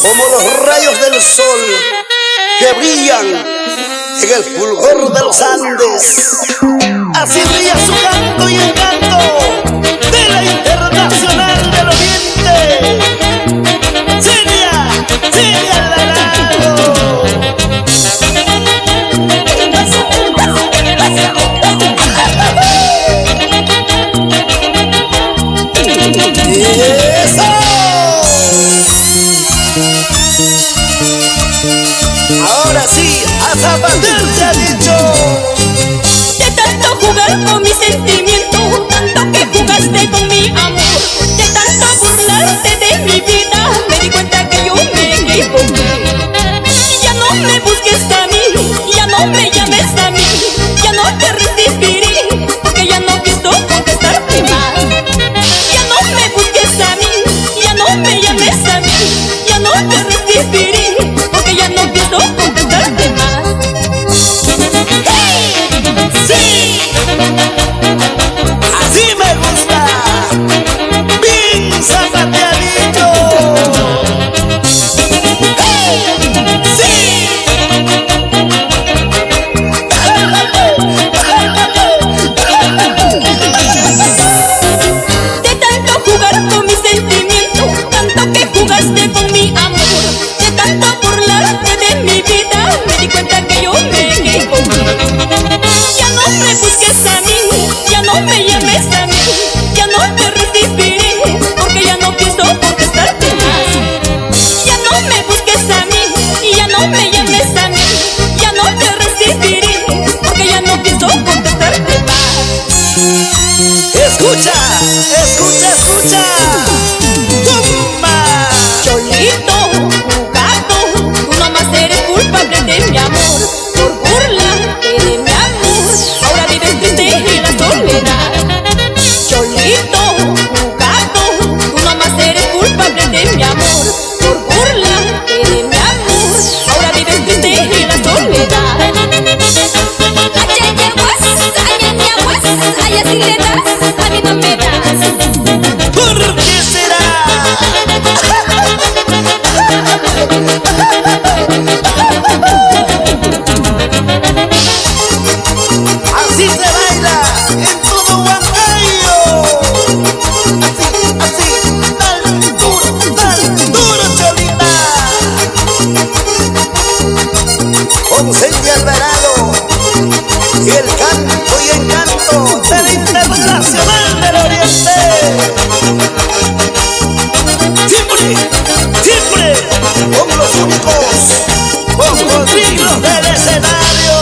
como los rayos del sol que brillan en el fulgor de los Andes. Así brilla su canto y encanto de la Internacional del Oriente. Celia, Celia Lago. ¡Eso! Ahora sí, a zapatear se ha dicho. De tanto jugar con mis sentimientos, tanto que jugaste con mi amor, de tanto burlarte de mi vida, me di cuenta que yo me equivoqué. Ya no me busques a mí, ya no me llames a mí, ya no te resistiré, porque ya no pienso contestarte más. Ya no me busques a mí, ya no me llames a mí, ya no te resistiré, porque ya no pienso contestarte más. ¡Hey! ¡Sí! Así me gusta. Bien zapateadito. ¡Hey! ¡Sí! De tanto jugar con mis sentimientos, tanto que jugaste con mi amor, de tanto burlarte de mi vida, me di cuenta que yo me equivoqué. Ya no me busques a mí, ya no me llames a mí, ya no te resistiré, porque ya no pienso contestarte más. Ya no me busques a mí, y ya no me llames a mí, ya no te resistiré, porque ya no pienso contestarte más. Escucha, escucha, escucha. ¡Tumba! Cholito, gato, tú nomás eres culpable de mi amor, por burlarte de mi amor, ahora vives triste en la soledad. Cholito, gato, tú nomás eres culpable de mi amor, por burlarte de mi amor, ahora vives triste en la soledad. Ay, así le das, a mí no me das. ¿Por qué será? Así se baila en todo Huancayo. Así, así, tan duro, Cholita. Con Celia Alvarado y el canto y encanto de la Internacional del Oriente. Siempre, siempre, con los únicos cocodrilos del escenario.